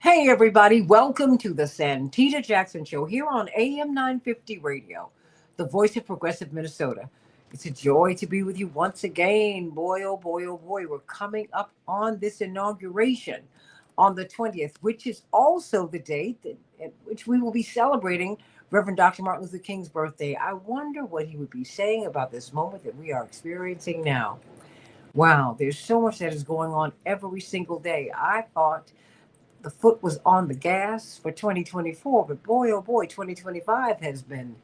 Hey, everybody, welcome to the Santita Jackson Show here on AM 950 Radio, the voice of progressive Minnesota. It's a joy to be with you once again. Boy, oh boy, oh boy, we're coming up on this inauguration on the 20th, which is also the date at which we will be celebrating Reverend Dr. Martin Luther King's birthday. I wonder what he would be saying about this moment that we are experiencing now. Wow, there's so much that is going on every single day. I thought the foot was on the gas for 2024, but boy, oh boy, 2025 has been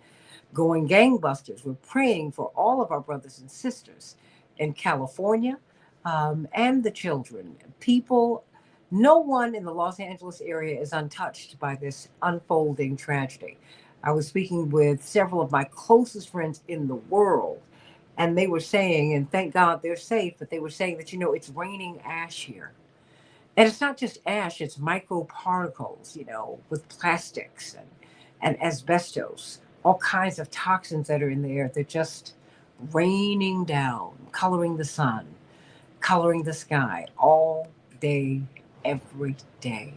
going gangbusters. We're praying for all of our brothers and sisters in California and the children. People, no one in the Los Angeles area is untouched by this unfolding tragedy. I was speaking with several of my closest friends in the world, and they were saying, and thank God they're safe, but they were saying that, it's raining ash here. And it's not just ash, it's microparticles, with plastics and asbestos, all kinds of toxins that are in the air. They're just raining down, coloring the sun, coloring the sky all day, every day.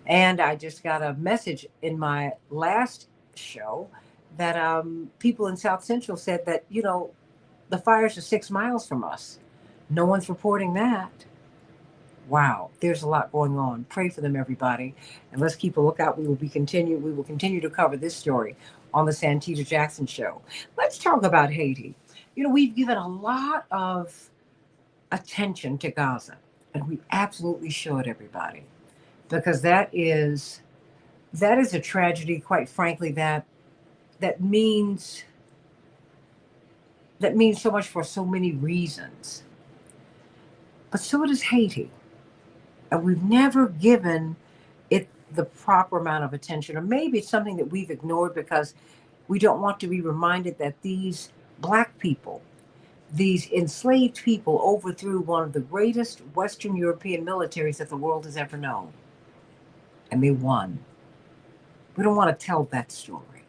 And I just got a message in my last show that people in South Central said that, the fires are 6 miles from us. No one's reporting that. Wow, there's a lot going on. Pray for them, everybody, and let's keep a lookout. We will continue to cover this story on the Santita Jackson Show. Let's talk about Haiti. We've given a lot of attention to Gaza, and we absolutely should, everybody, because that is a tragedy. Quite frankly, that means that means so much for so many reasons. But so does Haiti. And we've never given it the proper amount of attention. Or maybe it's something that we've ignored because we don't want to be reminded that these Black people, these enslaved people, overthrew one of the greatest Western European militaries that the world has ever known. And they won. We don't want to tell that story.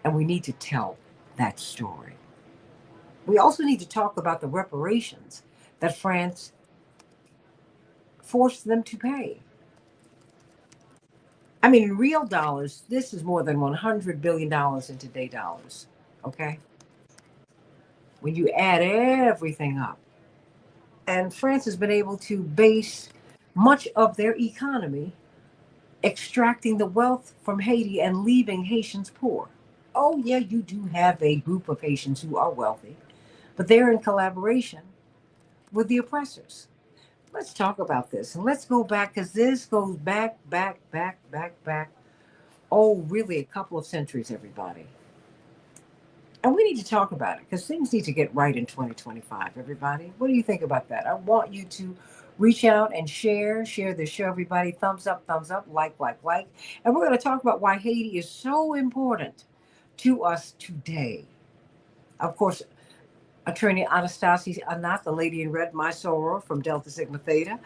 And we need to tell that story. We also need to talk about the reparations that France forced them to pay. I mean, in real dollars, this is more than $100 billion in today dollars. Okay? When you add everything up. And France has been able to base much of their economy extracting the wealth from Haiti and leaving Haitians poor. Oh, yeah, you do have a group of Haitians who are wealthy, but they're in collaboration with the oppressors. Let's talk about this and let's go back because this goes back, back, back, back, back. Oh, really, a couple of centuries, everybody. And we need to talk about it because things need to get right in 2025, everybody. What do you think about that? I want you to reach out and share the show, everybody. Thumbs up, like. And we're going to talk about why Haiti is so important to us today. Of course, Attorney Anastasia Anat, the lady in red, my soror from Delta Sigma Theta,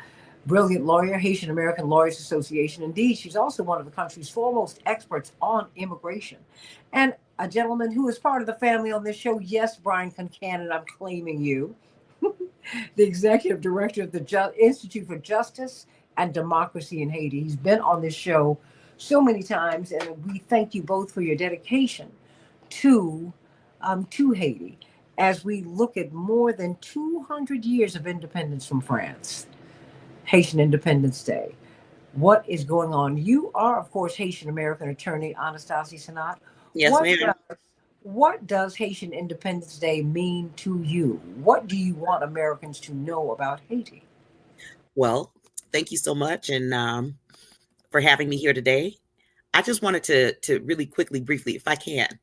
brilliant lawyer, Haitian American Lawyers Association. Indeed, she's also one of the country's foremost experts on immigration. And a gentleman who is part of the family on this show. Yes, Brian Concanon, I'm claiming you. The executive director of the Institute for Justice and Democracy in Haiti. He's been on this show so many times, and we thank you both for your dedication to Haiti as we look at more than 200 years of independence from France. Haitian Independence Day. What is going on? You are, of course, Haitian American attorney Anastasia Sanat. Yes, What ma'am. what does Haitian Independence Day mean to you? What do you want Americans to know about Haiti? Well, thank you so much and for having me here today. I just wanted to really quickly, briefly, if I can,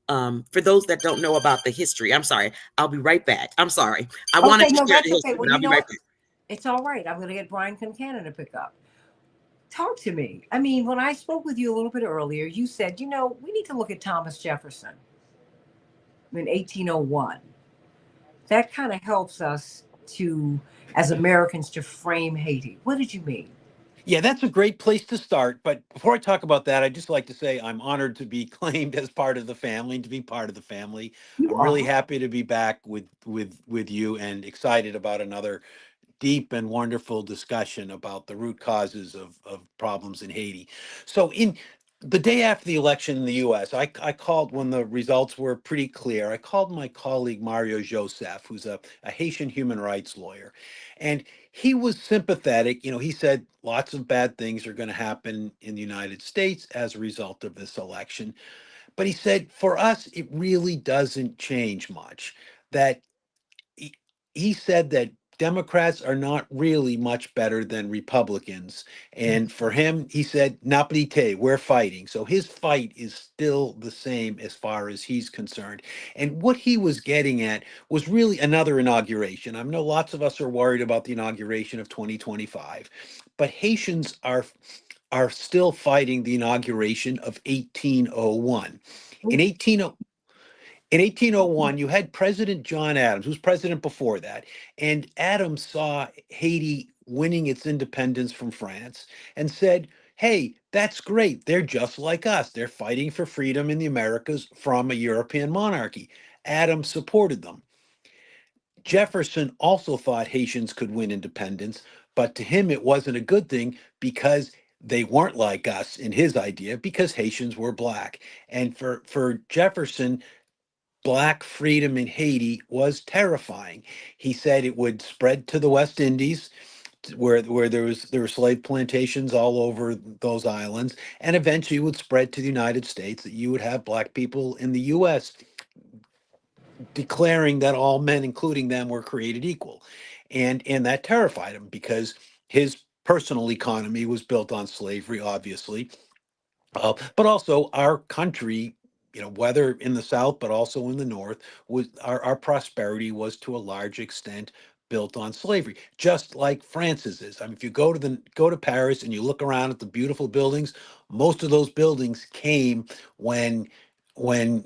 for those that don't know about the history, I'm sorry, I'll be right back. I'm sorry. I wanted Okay, to no, share that's the okay. history, Well, but I'll you be know right what? back. It's all right. I'm going to get Brian Concanon to pick up. Talk to me. I mean, when I spoke with you a little bit earlier, you said, we need to look at Thomas Jefferson in 1801. That kind of helps us to, as Americans, to frame Haiti. What did you mean? Yeah, that's a great place to start. But before I talk about that, I'd just like to say I'm honored to be claimed as part of the family and to be part of the family. You I'm really are. happy to be back with you and excited about another deep and wonderful discussion about the root causes of problems in Haiti. So, in the day after the election in the US, I called when the results were pretty clear. I called my colleague Mario Joseph, who's a Haitian human rights lawyer. And he was sympathetic. You know, he said lots of bad things are going to happen in the United States as a result of this election. But he said, for us, it really doesn't change much. That he, he said that Democrats are not really much better than Republicans. And for him, he said, Napolite, we're fighting. So his fight is still the same as far as he's concerned. And what he was getting at was really another inauguration. I know lots of us are worried about the inauguration of 2025, but Haitians are still fighting the inauguration of 1801. In 18, in 1801, you had President John Adams, who was president before that, and Adams saw Haiti winning its independence from France and said, hey, that's great. They're just like us. They're fighting for freedom in the Americas from a European monarchy. Adams supported them. Jefferson also thought Haitians could win independence, but to him it wasn't a good thing because they weren't like us in his idea because Haitians were black. And for Jefferson, Black freedom in Haiti was terrifying. He said it would spread to the West Indies, where there were slave plantations all over those islands, and eventually would spread to the United States. That you would have black people in the U.S. declaring that all men, including them, were created equal, and that terrified him because his personal economy was built on slavery, obviously, but also our country, you know, whether in the South, but also in the North, was our prosperity was to a large extent built on slavery, just like France's is. I mean, if you go to Paris and you look around at the beautiful buildings, most of those buildings came when when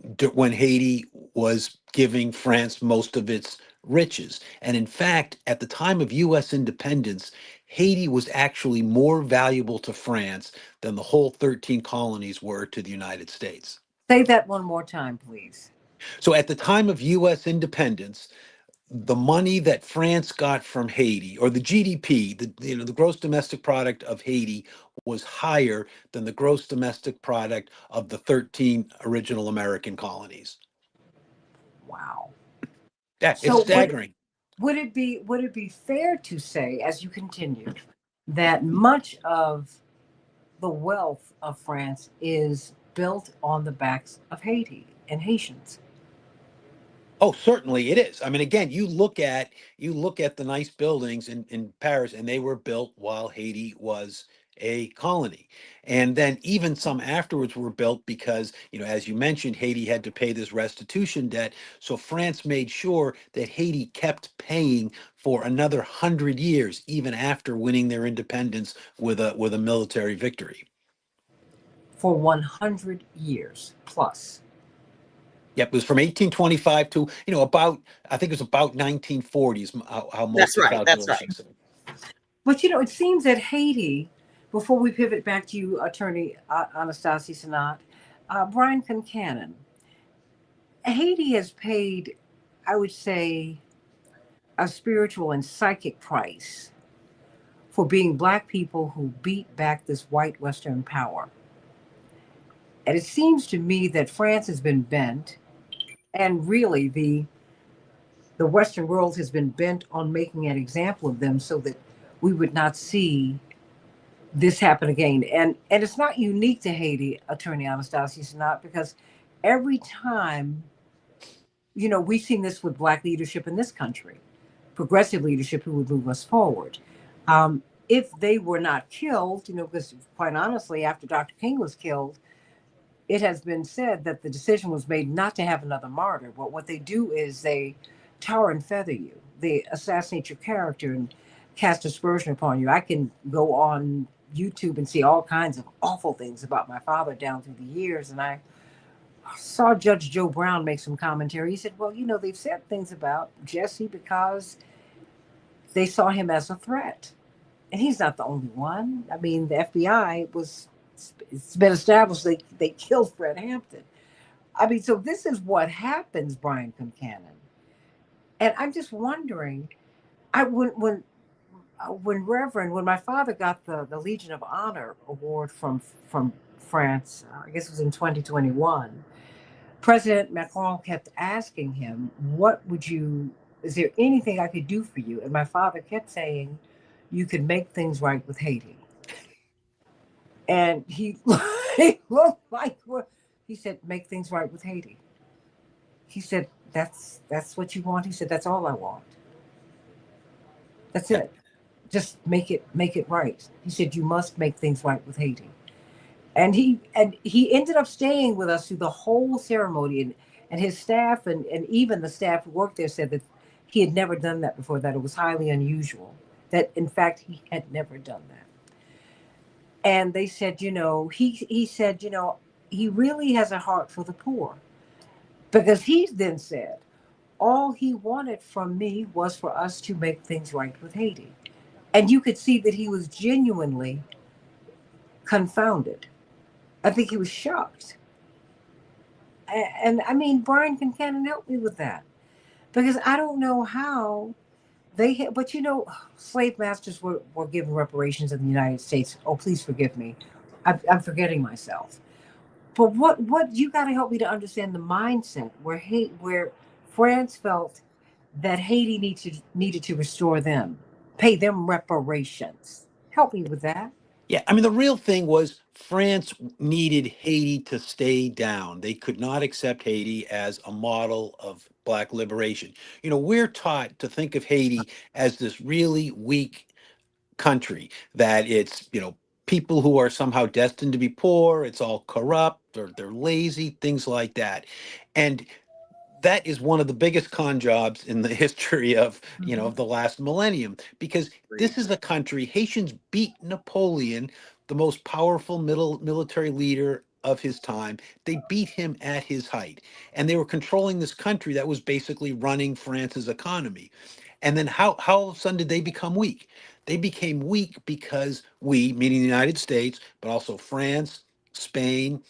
Haiti was giving France most of its riches. And in fact, at the time of U.S. independence, Haiti was actually more valuable to France than the whole 13 colonies were to the United States. Say that one more time, please. So at the time of US independence, the money that France got from Haiti, or the GDP, the gross domestic product of Haiti, was higher than the gross domestic product of the 13 original American colonies. Wow. Yeah, it's So staggering. would it be fair to say, as you continue, that much of the wealth of France is built on the backs of Haiti and Haitians? Oh, certainly it is. I mean, again, you look at the nice buildings in Paris, and they were built while Haiti was a colony. And then even some afterwards were built because, you know, as you mentioned, Haiti had to pay this restitution debt. So France made sure that Haiti kept paying for another 100 years, even after winning their independence with a military victory. For 100 years plus. Yep, it was from 1825 to, you know, about, I think it was about 1940s, how most That's of the right. That's right. calculations say. But you know, it seems that Haiti, before we pivot back to you, Attorney Anastasia Sinat, Brian Concanon, Haiti has paid, I would say, a spiritual and psychic price for being black people who beat back this white Western power. And it seems to me that France has been bent, and really the Western world has been bent on making an example of them so that we would not see this happen again. And it's not unique to Haiti, Attorney Anastasia, it's not, because every time, you know, we've seen this with black leadership in this country, progressive leadership who would move us forward. If they were not killed, you know, because quite honestly, after Dr. King was killed, it has been said that the decision was made not to have another martyr. But what they do is they tar and feather you, they assassinate your character and cast aspersion upon you. I can go on YouTube and see all kinds of awful things about my father down through the years. And I saw Judge Joe Brown make some commentary. He said, well, you know, they've said things about Jesse because they saw him as a threat. And he's not the only one. I mean, the FBI was, it's been established they killed Fred Hampton. I mean, so this is what happens, Brian Concanon. And I'm just wondering, I when my father got the Legion of Honor award from France, I guess it was in 2021. President Macron kept asking him, "What would you? Is there anything I could do for you?" And my father kept saying, "You can make things right with Haiti." And he, he looked like what he said, "Make things right with Haiti." He said, "That's what you want." He said, "That's all I want. That's Yeah. it. Just make it right." He said, "You must make things right with Haiti." And he ended up staying with us through the whole ceremony, and his staff and even the staff who worked there said that he had never done that before, that it was highly unusual, that in fact he had never done that. And they said, he said, he really has a heart for the poor, because he then said all he wanted from me was for us to make things right with Haiti. And you could see that he was genuinely confounded. I think he was shocked. And I mean, Brian can help me with that, because I don't know how but slave masters were given reparations in the United States. Oh, please forgive me. I'm forgetting myself. But what you got to help me to understand the mindset where France felt that Haiti needed to restore them, pay them reparations. Help me with that. Yeah, I mean, the real thing was France needed Haiti to stay down. They could not accept Haiti as a model of Black liberation. We're taught to think of Haiti as this really weak country, that it's, people who are somehow destined to be poor, it's all corrupt or they're lazy, things like that. And that is one of the biggest con jobs in the history of Mm-hmm. of the last millennium, because this is a country, Haitians beat Napoleon, the most powerful middle military leader of his time. They beat him at his height, and they were controlling this country that was basically running France's economy. And then how all of a sudden did they become weak? They became weak because we, meaning the United States, but also France, Spain,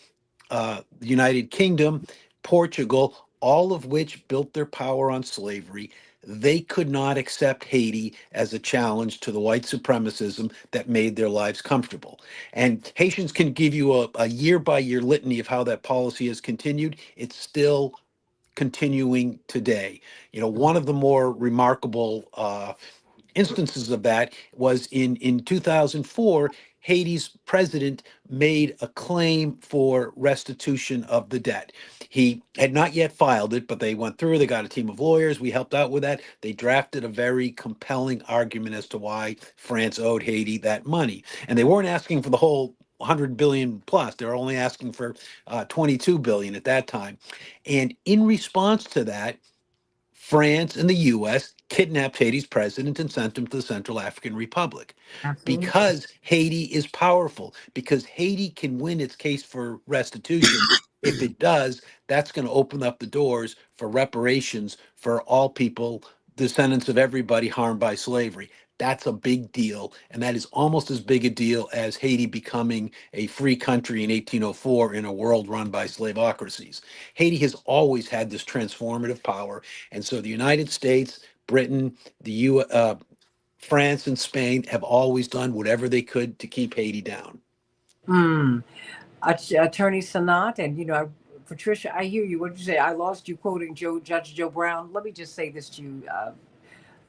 the United Kingdom, Portugal, all of which built their power on slavery. They could not accept Haiti as a challenge to the white supremacism that made their lives comfortable. And Haitians can give you a year by year litany of how that policy has continued. It's still continuing today. One of the more remarkable instances of that was in 2004. Haiti's president made a claim for restitution of the debt. He had not yet filed it, but they went through. They got a team of lawyers. We helped out with that. They drafted a very compelling argument as to why France owed Haiti that money. And they weren't asking for the whole 100 billion plus. They were only asking for 22 billion at that time. And in response to that, France and the US kidnapped Haiti's president and sent him to the Central African Republic, Absolutely. because Haiti is powerful, because Haiti can win its case for restitution. If it does, that's going to open up the doors for reparations for all people, descendants of everybody harmed by slavery. That's a big deal. And that is almost as big a deal as Haiti becoming a free country in 1804 in a world run by slaveocracies. Haiti has always had this transformative power. And so the United States, Britain, France, and Spain have always done whatever they could to keep Haiti down. Hmm. Attorney Sanat, and Patricia, I hear you. What did you say? I lost you quoting Judge Joe Brown. Let me just say this to you,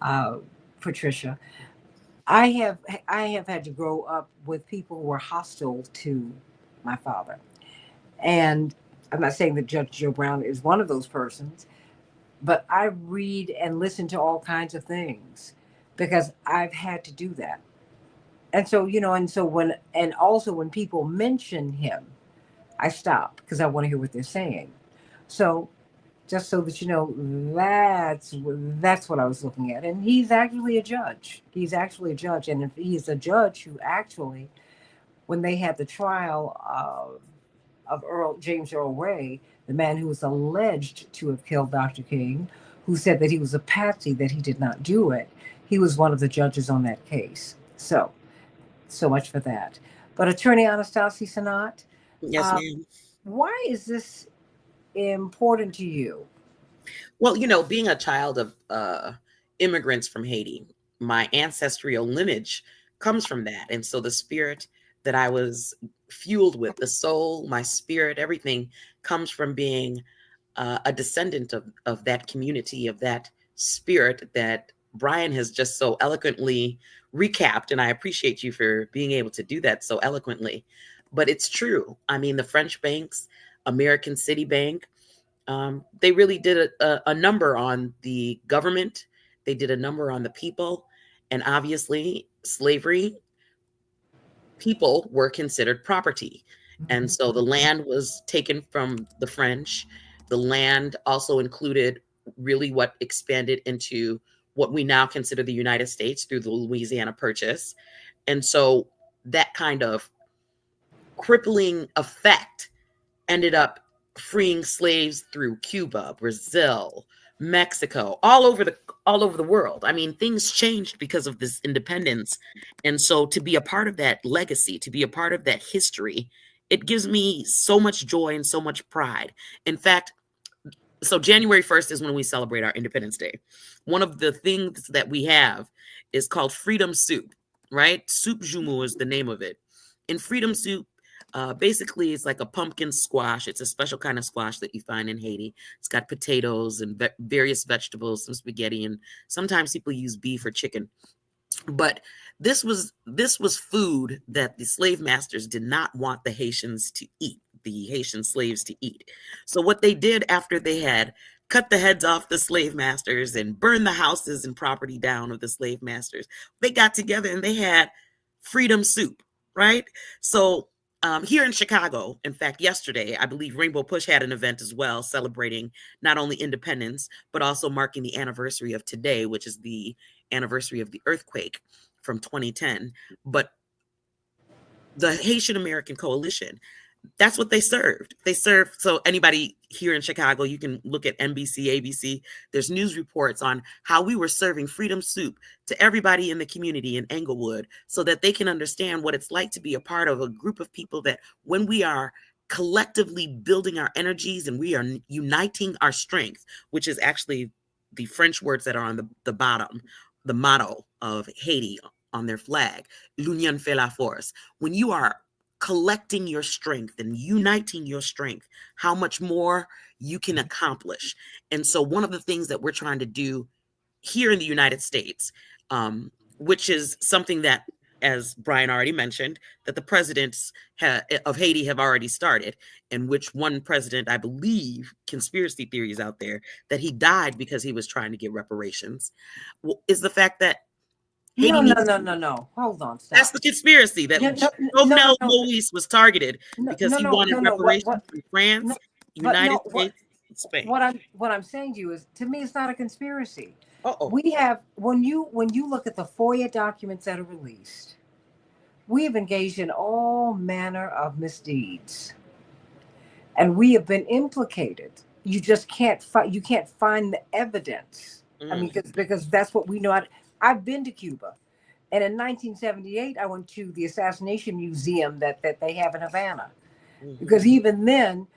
uh, Patricia. I have I have had to grow up with people who were hostile to my father, and I'm not saying that Judge Joe Brown is one of those persons, but I read and listen to all kinds of things because I've had to do that. And so, and also when people mention him, I stop because I want to hear what they're saying. So just so that you know, that's what I was looking at. And he's actually a judge. He's actually a judge, and if he's a judge who actually, when they had the trial of James Earl Ray, the man who was alleged to have killed Dr. King, who said that he was a patsy, that he did not do it, he was one of the judges on that case. So, so much for that. But Attorney Anastasia Sanat, Yes, ma'am. why is this important to you? Well, being a child of immigrants from Haiti, my ancestral lineage comes from that. And so the spirit that I was fueled with, the soul, my spirit, everything comes from being a descendant of that community, of that spirit that Brian has just so eloquently recapped. And I appreciate you for being able to do that so eloquently. But it's true. I mean, the French banks, American Citibank, they really did a number on the government. They did a number on the people. And obviously, slavery, people were considered property. And so the land was taken from the French. The land also included really what expanded into what we now consider the United States through the Louisiana Purchase. And so that kind of crippling effect ended up freeing slaves through Cuba, Brazil, Mexico, all over the world. I mean, things changed because of this independence. And so to be a part of that legacy, to be a part of that history, it gives me so much joy and so much pride. In fact, so January 1st is when we celebrate our Independence Day. One of the things that we have is called Freedom Soup, right? Soup Jumu is the name of it. In Freedom Soup, basically, it's like a pumpkin squash. It's a special kind of squash that you find in Haiti. It's got potatoes and various vegetables, some spaghetti, and sometimes people use beef or chicken. But this was food that the slave masters did not want the Haitians to eat, the Haitian slaves to eat. So what they did after they had cut the heads off the slave masters and burned the houses and property down of the slave masters, they got together and they had freedom soup, right? So here in Chicago, in fact, yesterday, I believe Rainbow Push had an event as well, celebrating not only independence, but also marking the anniversary of today, which is the anniversary of the earthquake from 2010. But the Haitian American Coalition, that's what they served. They served. So anybody here in Chicago, you can look at NBC, ABC. There's news reports on how we were serving freedom soup to everybody in the community in Englewood so that they can understand what it's like to be a part of a group of people that when we are collectively building our energies and we are uniting our strength, which is actually the French words that are on the bottom, the motto of Haiti on their flag, L'union fait la force. When you are collecting your strength and uniting your strength, how much more you can accomplish. And so one of the things that we're trying to do here in the United States, which is something that, as Brian already mentioned, that the presidents of Haiti have already started, in which one president, I believe, conspiracy theories out there, that he died because he was trying to get reparations, is the fact that Haiti No. Hold on, stop. That's the conspiracy that Jovenel Moise was targeted because he wanted reparations from France, United States, and Spain. What I'm saying to you is, to me, it's not a conspiracy. Uh-oh. We have, when you look at the FOIA documents that are released, we have engaged in all manner of misdeeds, and we have been implicated. You just can't find the evidence. I mean, because that's what we know. I've been to Cuba. And in 1978, I went to the assassination museum that they have in Havana. Because even then,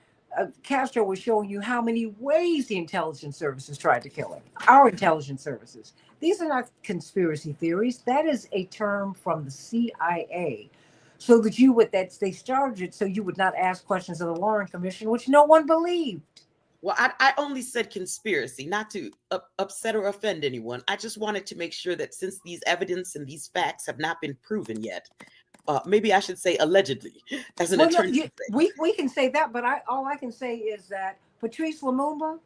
Castro was showing you how many ways the intelligence services tried to kill him. Our intelligence services. These are not conspiracy theories. That is a term from the CIA. So that they started it so you would not ask questions of the Warren Commission, which no one believed. Well, I only said conspiracy, not to upset or offend anyone. I just wanted to make sure that since these evidence and these facts have not been proven yet, maybe I should say allegedly, as an attorney. We can say that, but all I can say is that Patrice Lumumba,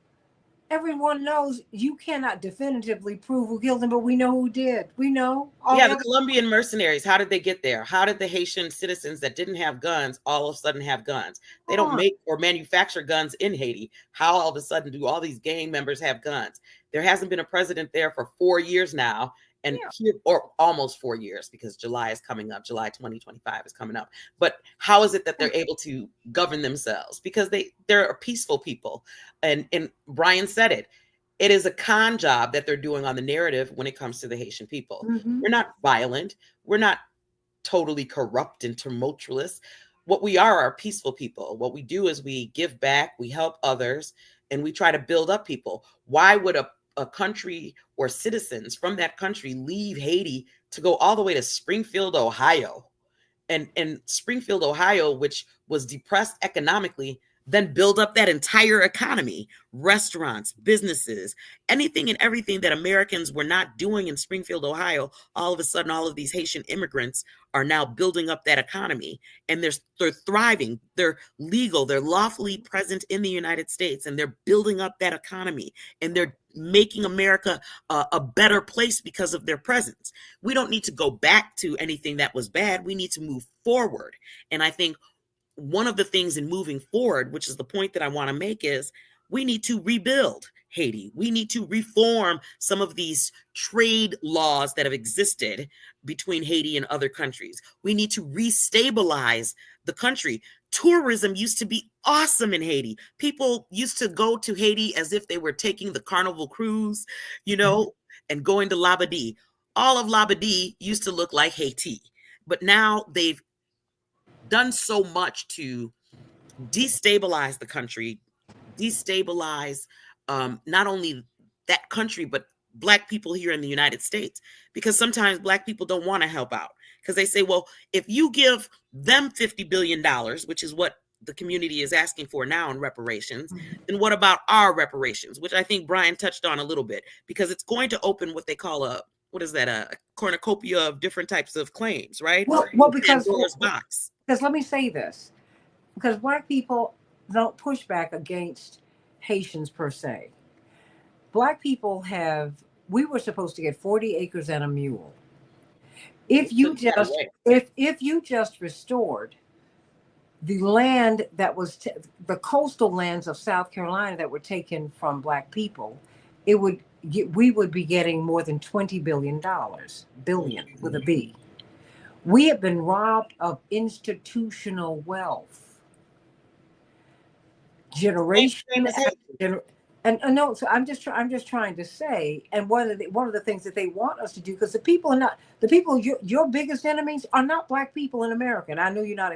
everyone knows you cannot definitively prove who killed him, but we know who did. We know. Yeah, the Colombian mercenaries, how did they get there? How did the Haitian citizens that didn't have guns all of a sudden have guns? They don't make or manufacture guns in Haiti. How all of a sudden do all these gang members have guns? There hasn't been a president there for 4 years now, and or almost 4 years, because July is coming up. July 2025 is coming up. But how is it that they're able to govern themselves? Because they're a peaceful people. And Brian said it. it is a con job that they're doing on the narrative when it comes to the Haitian people. Mm-hmm. We're not violent. We're not totally corrupt and tumultuous. What we are peaceful people. What we do is we give back, we help others, and we try to build up people. Why would a country or citizens from that country leave Haiti to go all the way to Springfield, Ohio? And Springfield, Ohio, which was depressed economically, then build up that entire economy, restaurants, businesses, anything and everything that Americans were not doing in Springfield, Ohio. All of a sudden, all of these Haitian immigrants are now building up that economy, and they're thriving. They're legal. They're lawfully present in the United States, and they're building up that economy, and they're making America a better place because of their presence. We don't need to go back to anything that was bad. We need to move forward. And I think one of the things in moving forward, which is the point that I want to make, is we need to rebuild Haiti. We need to reform some of these trade laws that have existed between Haiti and other countries. We need to restabilize the country. Tourism used to be awesome in Haiti. People used to go to Haiti as if they were taking the Carnival cruise, and going to Labadee. All of Labadee used to look like Haiti, but now they've done so much to destabilize the country, destabilize not only that country, but Black people here in the United States, because sometimes Black people don't want to help out because they say, well, if you give them $50 billion, which is what the community is asking for now in reparations, then what about our reparations, which I think Brian touched on a little bit, because it's going to open what they call a cornucopia of different types of claims, right? Well, because Pandora's box. Because let me say this, because Black people don't push back against Haitians per se. Black people we were supposed to get 40 acres and a mule. If you just restored the land that was the coastal lands of South Carolina that were taken from Black people, we would be getting more than $20 billion, billion with a B. We have been robbed of institutional wealth. Generation and no, so I'm just trying to say, and one of the things that they want us to do, because your biggest enemies are not Black people in America. And I know you're not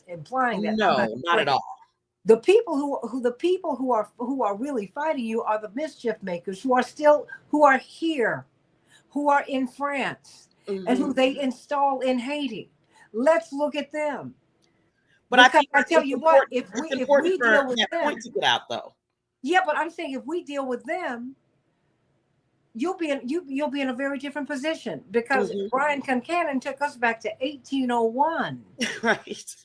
implying that. No, not at all. The people who are really fighting you are the mischief makers who are here, who are in France. Mm-hmm. And who they install in Haiti. Let's look at them. But I tell you what, if we deal with them, point to get out though. Yeah, but I'm saying if we deal with them, you'll be in a very different position, because Brian Concannon took us back to 1801. Right.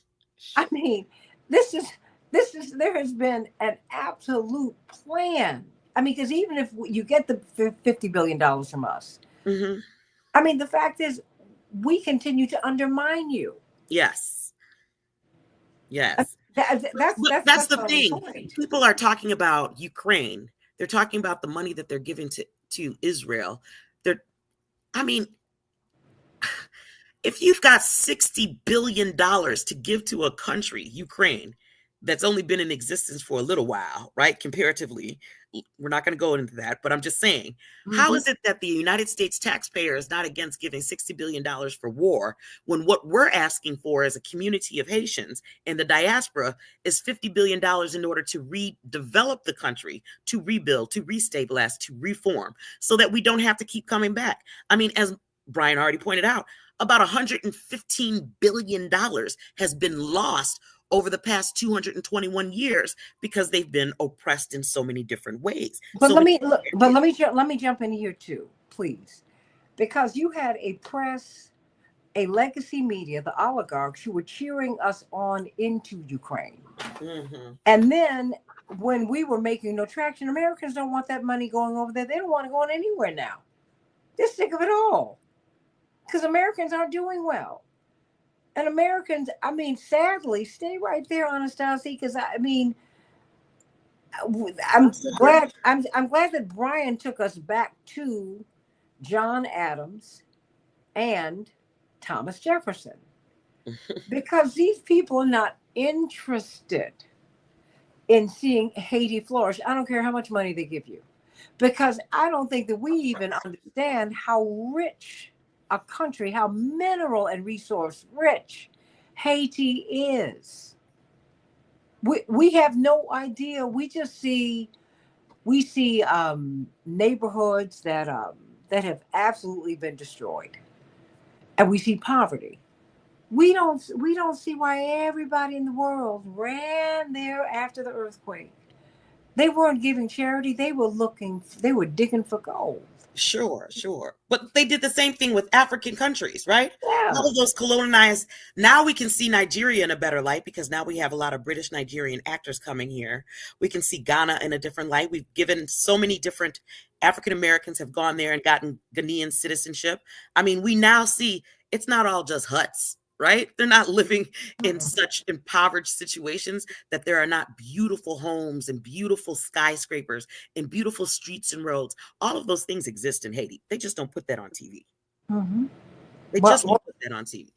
I mean, there has been an absolute plan. I mean, because even if you get the $50 billion from us. Mm-hmm. I mean, the fact is, we continue to undermine you. Yes. That's the thing. Point. People are talking about Ukraine. They're talking about the money that they're giving to Israel. If you've got $60 billion to give to a country, Ukraine, that's only been in existence for a little while, right? Comparatively, we're not going to go into that, but I'm just saying, how is it that the United States taxpayer is not against giving $60 billion for war, when what we're asking for as a community of Haitians in the diaspora is $50 billion in order to redevelop the country, to rebuild, to restabilize, to reform, so that we don't have to keep coming back? I mean, as Brian already pointed out, about $115 billion has been lost over the past 221 years because they've been oppressed in so many different ways. But let me jump in here too, please, because you had a press, a legacy media, the oligarchs who were cheering us on into Ukraine. Mm-hmm. And then when we were making no traction, Americans don't want that money going over there. They don't want to go on anywhere now. They're sick of it all because Americans aren't doing well. And Americans, I mean, sadly, stay right there, Anastasia, because I'm glad that Brian took us back to John Adams and Thomas Jefferson, because these people are not interested in seeing Haiti flourish. I don't care how much money they give you. because I don't think that we even understand how rich a country, how mineral and resource rich Haiti is. We have no idea. We see neighborhoods that have absolutely been destroyed, and we see poverty. We don't see why everybody in the world ran there after the earthquake. They weren't giving charity. They were digging for gold. Sure, sure. But they did the same thing with African countries, right? Yeah. All of those colonized. Now we can see Nigeria in a better light because now we have a lot of British Nigerian actors coming here. We can see Ghana in a different light. We've given so many different African Americans have gone there and gotten Ghanaian citizenship. I mean, we now see it's not all just huts, right? They're not living in Mm-mm. such impoverished situations that there are not beautiful homes and beautiful skyscrapers and beautiful streets and roads. All of those things exist in Haiti. They just don't put that on TV. Mm-hmm. They Well, just well, don't put that on TV.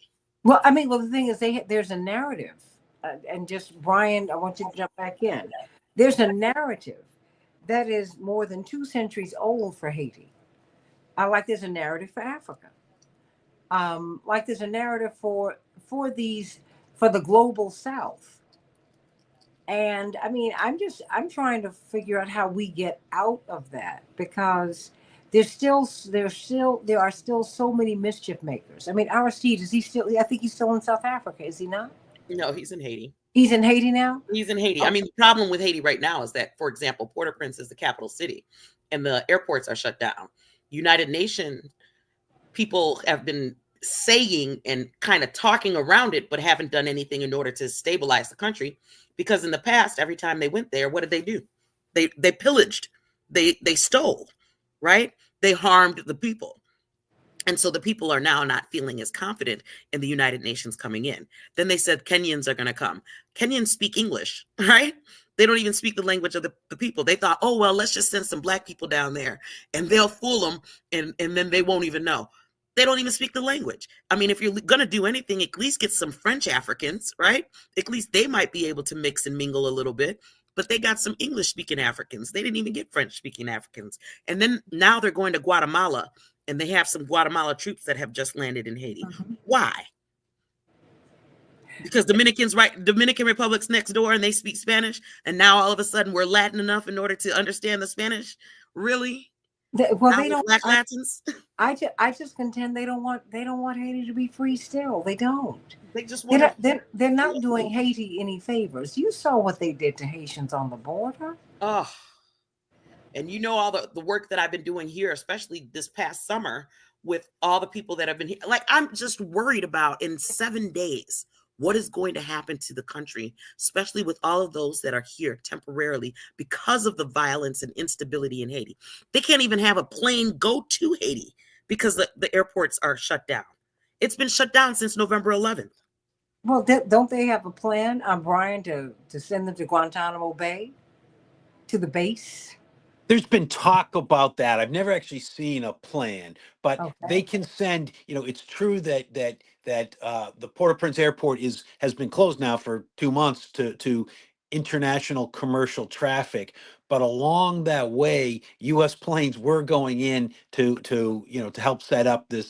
well, I mean, well, the thing is, there's a narrative, and just Brian, I want you to jump back in. There's a narrative that is more than 2 centuries old for Haiti. Like there's a narrative for Africa. Like there's a narrative for the global South. And I mean, I'm trying to figure out how we get out of that, because there are still so many mischief makers. I mean, Aristide, is he still? I think he's still in South Africa, is he not? No, he's in Haiti. He's in Haiti now. He's in Haiti. I Oh. mean, the problem with Haiti right now is that, for example, Port-au-Prince is the capital city and the airports are shut down. United Nations people have been saying and kind of talking around it, but haven't done anything in order to stabilize the country. Because in the past, every time they went there, what did they do? They pillaged, they stole, right? They harmed the people. And so the people are now not feeling as confident in the United Nations coming in. Then they said Kenyans are going to come. Kenyans speak English, right? They don't even speak the language of the people. They thought, oh, well, let's just send some Black people down there and they'll fool them and then they won't even know. They don't even speak the language. I mean, if you're going to do anything, at least get some French Africans, right? At least they might be able to mix and mingle a little bit. But they got some English speaking Africans. They didn't even get French speaking Africans. And then now they're going to Guatemala, and they have some Guatemala troops that have just landed in Haiti. Mhm. Why? Because Dominican Republic's next door and they speak Spanish, and now all of a sudden we're Latin enough in order to understand the Spanish? Really? Well, Now they we're don't. Black Latins? I just contend they don't want Haiti to be free. Still, they don't. They just They're want not, to. they're not doing Haiti any favors. You saw what they did to Haitians on the border. Oh, and you know all the work that I've been doing here, especially this past summer, with all the people that have been here. Like, I'm just worried about in 7 days what is going to happen to the country, especially with all of those that are here temporarily because of the violence and instability in Haiti. They can't even have a plane go to Haiti because the airports are shut down. It's been shut down since November 11th. Well, don't they have a plan, Brian, to send them to Guantanamo Bay, to the base? There's been talk about that. I've never actually seen a plan, but they Okay. can send. It's true that the Port-au-Prince airport has been closed now for 2 months to international commercial traffic. But along that way, U.S. planes were going in to help set up the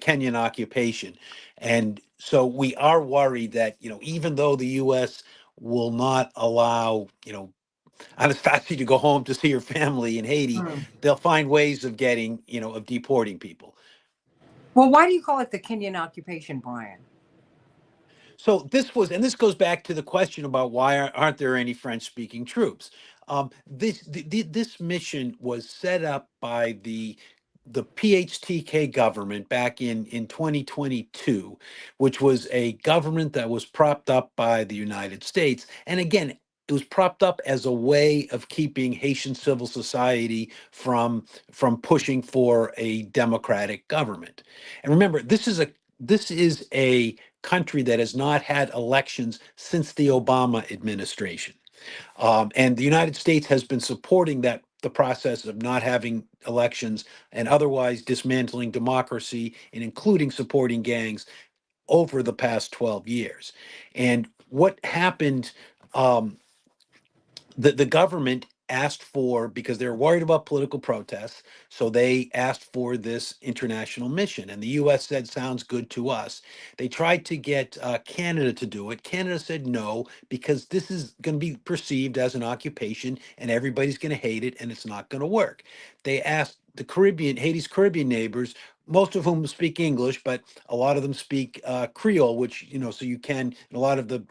Kenyan occupation, and so we are worried that even though the U.S. will not allow Anastasia to go home to see her family in Haiti, Hmm. they'll find ways of of deporting people. Well, why do you call it the Kenyan occupation, Brian? So this goes back to the question about why aren't there any French-speaking troops? This mission was set up by the PHTK government back in 2022, which was a government that was propped up by the United States. And again, it was propped up as a way of keeping Haitian civil society from pushing for a democratic government. And remember, this is a country that has not had elections since the Obama administration. And the United States has been supporting the process of not having elections and otherwise dismantling democracy and including supporting gangs over the past 12 years. And what happened, the government asked for, because they were worried about political protests, so they asked for this international mission. And the US said, sounds good to us. They tried to get Canada to do it. Canada said no, because this is going to be perceived as an occupation and everybody's going to hate it and it's not going to work. They asked the Caribbean, Haiti's Caribbean neighbors, most of whom speak English, but a lot of them speak Creole, which, so you can, in a lot of the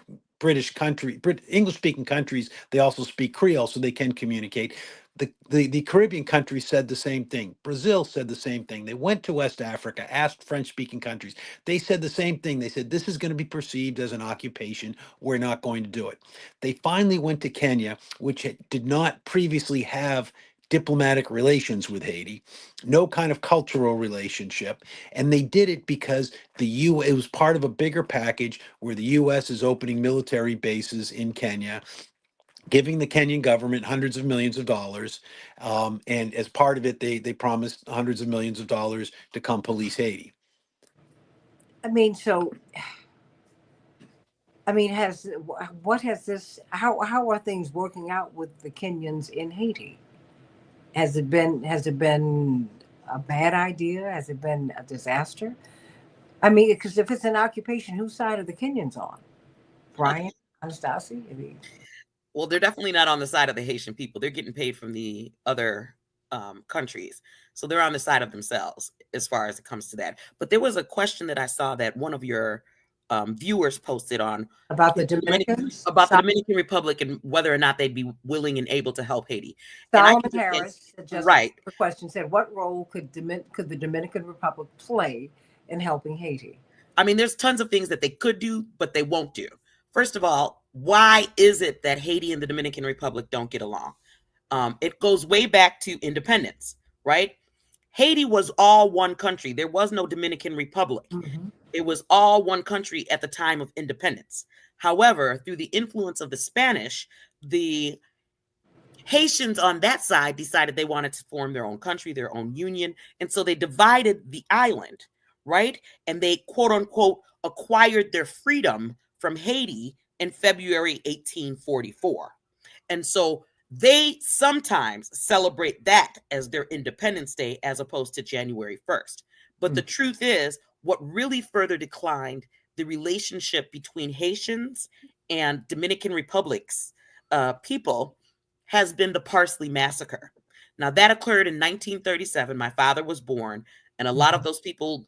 English-speaking countries, they also speak Creole, so they can communicate. The Caribbean countries said the same thing. Brazil said the same thing. They went to West Africa, asked French-speaking countries. They said the same thing. They said, this is going to be perceived as an occupation. We're not going to do it. They finally went to Kenya, which did not previously have diplomatic relations with Haiti, no kind of cultural relationship. And they did it because it was part of a bigger package where the US is opening military bases in Kenya, giving the Kenyan government hundreds of millions of dollars. And as part of it, they promised hundreds of millions of dollars to come police Haiti. I mean, so I mean, what has this? How are things working out with the Kenyans in Haiti? Has it been a bad idea? Has it been a disaster? I mean, because if it's an occupation, whose side are the Kenyans on? Brian, Anastasi? I mean, Well, they're definitely not on the side of the Haitian people. They're getting paid from the other countries. So they're on the side of themselves as far as it comes to that. But there was a question that I saw that one of your viewers posted on about the Dominicans? about the Dominican Republic and whether or not they'd be willing and able to help Haiti. And Solomon Harris just right. the question said, what role could the Dominican Republic play in helping Haiti? I mean, there's tons of things that they could do, but they won't do. First of all, why is it that Haiti and the Dominican Republic don't get along? It goes way back to independence, right? Haiti was all one country. There was no Dominican Republic. Mm-hmm. It was all one country at the time of independence. However, through the influence of the Spanish, the Haitians on that side decided they wanted to form their own country, their own union. And so they divided the island, right? And they, quote unquote, acquired their freedom from Haiti in February 1844. And so they sometimes celebrate that as their Independence Day as opposed to January 1st. But the truth is, what really further declined the relationship between Haitians and Dominican Republic's people has been the Parsley Massacre. Now, that occurred in 1937. My father was born, and a lot of those people,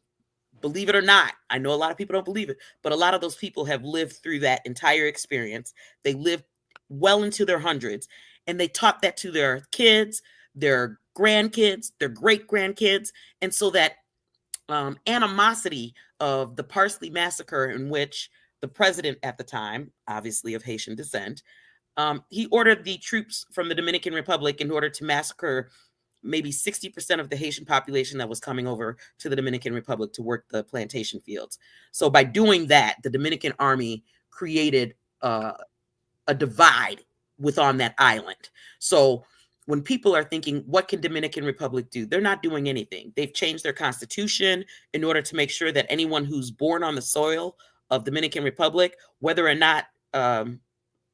believe it or not, I know a lot of people don't believe it, but a lot of those people have lived through that entire experience. They lived well into their hundreds, and they taught that to their kids, their grandkids, their great-grandkids. And so that animosity of the Parsley Massacre, in which the president at the time, obviously of Haitian descent, he ordered the troops from the Dominican Republic in order to massacre maybe 60% of the Haitian population that was coming over to the Dominican Republic to work the plantation fields. So by doing that, the Dominican army created a divide on that island. So when people are thinking, what can Dominican Republic do? They're not doing anything. They've changed their constitution in order to make sure that anyone who's born on the soil of Dominican Republic, whether or not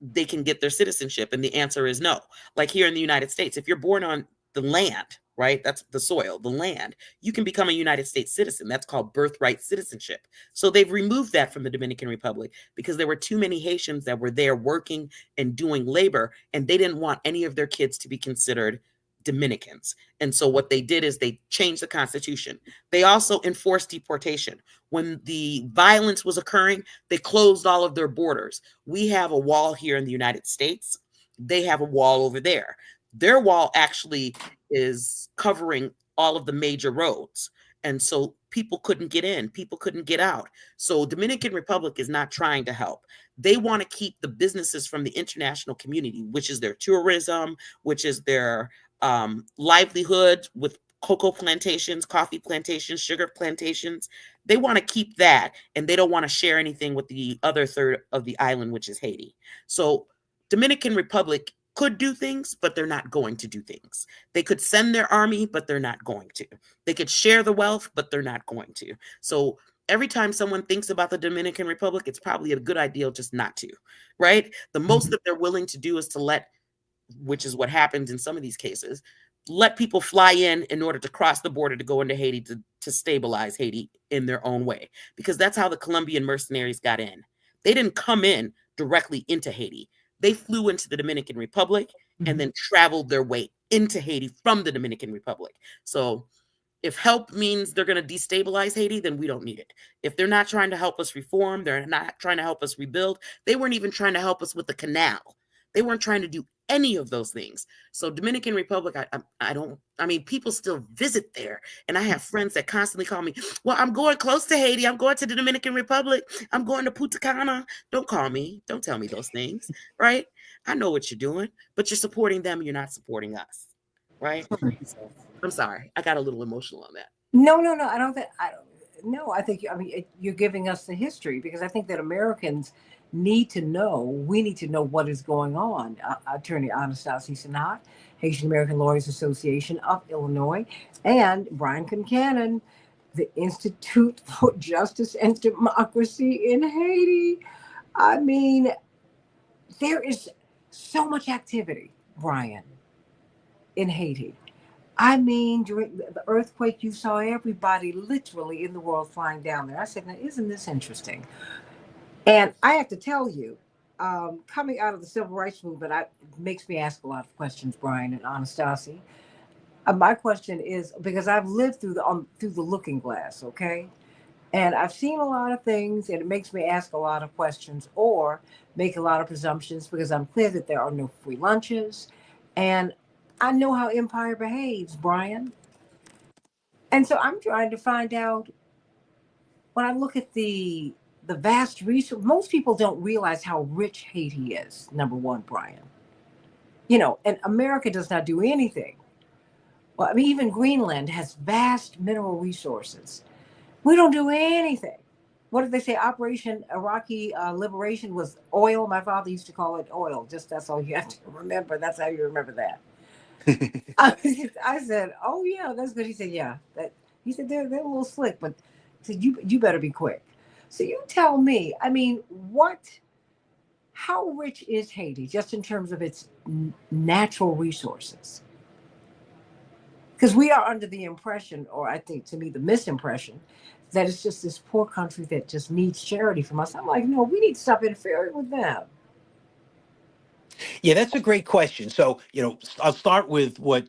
they can get their citizenship. And the answer is no. Like here in the United States, if you're born on the land, right? That's the soil, the land. You can become a United States citizen. That's called birthright citizenship. So they've removed that from the Dominican Republic because there were too many Haitians that were there working and doing labor, and they didn't want any of their kids to be considered Dominicans. And so what they did is they changed the constitution. They also enforced deportation. When the violence was occurring, they closed all of their borders. We have a wall here in the United States. They have a wall over there. Their wall actually is covering all of the major roads. And so people couldn't get in, people couldn't get out. So Dominican Republic is not trying to help. They want to keep the businesses from the international community, which is their tourism, which is their livelihood with cocoa plantations, coffee plantations, sugar plantations. They want to keep that, and they don't want to share anything with the other third of the island, which is Haiti. So Dominican Republic could do things, but they're not going to do things. They could send their army, but they're not going to. They could share the wealth, but they're not going to. So every time someone thinks about the Dominican Republic, it's probably a good idea just not to, right? The most that they're willing to do is to let which is what happened in some of these cases, let people fly in order to cross the border to go into Haiti to stabilize Haiti in their own way, because that's how the Colombian mercenaries got in. They didn't come in directly into Haiti. They flew into the Dominican Republic and then traveled their way into Haiti from the Dominican Republic. So if help means they're going to destabilize Haiti, then we don't need it. If they're not trying to help us reform, they're not trying to help us rebuild. They weren't even trying to help us with the canal. They weren't trying to do any of those things. So Dominican Republic, I mean, people still visit there. And I have friends that constantly call me, well, I'm going close to Haiti. I'm going to the Dominican Republic. I'm going to Punta Cana. Don't call me. Don't tell me those things, right? I know what you're doing, but you're supporting them. You're not supporting us, right? So, I'm sorry. I got a little emotional on that. No, no, no. I don't think. No, I think. I mean, you're giving us the history, because I think that Americans need to know. We need to know what is going on. Attorney Anastasia Sinat, Haitian American Lawyers Association of Illinois, and Brian Concannon, the Institute for Justice and Democracy in Haiti. I mean, there is so much activity, Brian, in Haiti. I mean, during the earthquake, you saw everybody literally in the world flying down there. I said, now, isn't this interesting? And I have to tell you, coming out of the civil rights movement, it makes me ask a lot of questions, Brian and Anastasia. My question is, because I've lived through the looking glass, okay? And I've seen a lot of things, and it makes me ask a lot of questions or make a lot of presumptions, because I'm clear that there are no free lunches. And I know how empire behaves, Brian. And so I'm trying to find out, when I look at the vast resource, most people don't realize how rich Haiti is, number one, Brian. And America does not do anything. Well, I mean, even Greenland has vast mineral resources. We don't do anything. What did they say? Operation Iraqi Liberation was oil. My father used to call it oil. Just that's all you have to remember. That's how you remember that. I said, "Oh yeah, that's good." He said, "Yeah." He said they're a little slick, but he said you better be quick. So you tell me. I mean, how rich is Haiti just in terms of its natural resources? Because we are under the impression, or I think to me the misimpression, that it's just this poor country that just needs charity from us. I'm like, no, we need to stop interfering with them. Yeah, that's a great question. So, I'll start with what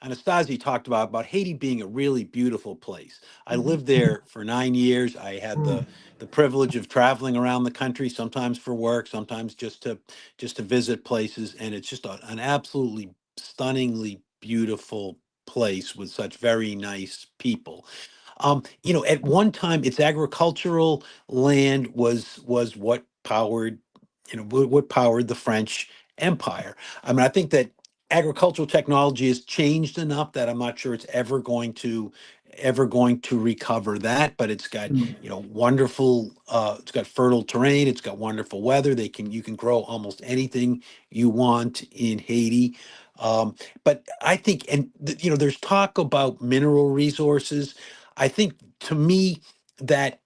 Anastasia talked about Haiti being a really beautiful place. I lived there for 9 years. I had the privilege of traveling around the country, sometimes for work, sometimes just to visit places, and it's just an absolutely stunningly beautiful place with such very nice people. At one time, its agricultural land was what powered the French Empire. I mean, I think that agricultural technology has changed enough that I'm not sure it's ever going to recover that. But it's got wonderful. It's got fertile terrain. It's got wonderful weather. You can grow almost anything you want in Haiti. But I think, and there's talk about mineral resources. I think, to me, that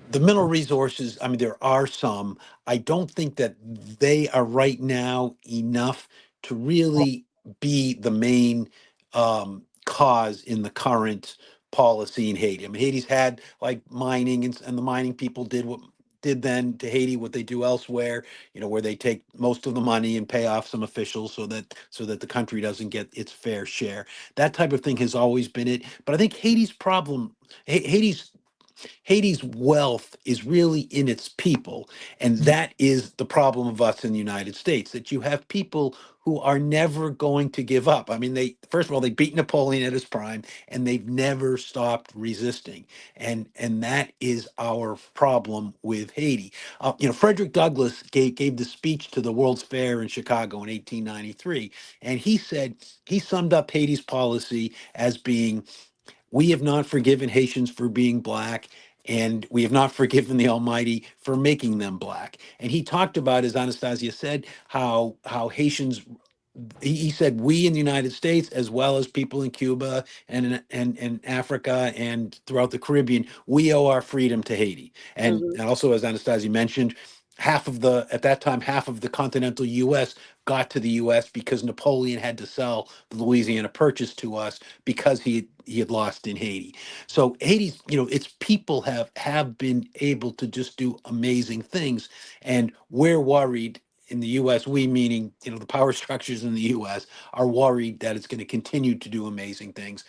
the mineral resources, I mean, there are some. I don't think that they are right now enough to really be the main cause in the current policy in Haiti. I mean, Haiti's had like mining, and the mining people did then to Haiti what they do elsewhere, where they take most of the money and pay off some officials so that the country doesn't get its fair share. That type of thing has always been it. But I think Haiti's problem, Haiti's wealth is really in its people. And that is the problem of us in the United States, that you have people who are never going to give up. I mean, first of all, they beat Napoleon at his prime, and they've never stopped resisting. And that is our problem with Haiti. Frederick Douglass gave the speech to the World's Fair in Chicago in 1893. And he summed up Haiti's policy as being, we have not forgiven Haitians for being black, and we have not forgiven the Almighty for making them black. And he talked about, as Anastasia said, how Haitians. He said, we in the United States, as well as people in Cuba and Africa and throughout the Caribbean, we owe our freedom to Haiti. And also, as Anastasia mentioned, at that time, half of the continental U.S. got to the U.S. because Napoleon had to sell the Louisiana Purchase to us because he had lost in Haiti. So Haiti's, its people have been able to just do amazing things, and we're worried in the U.S. We meaning the power structures in the U.S. are worried that it's going to continue to do amazing things,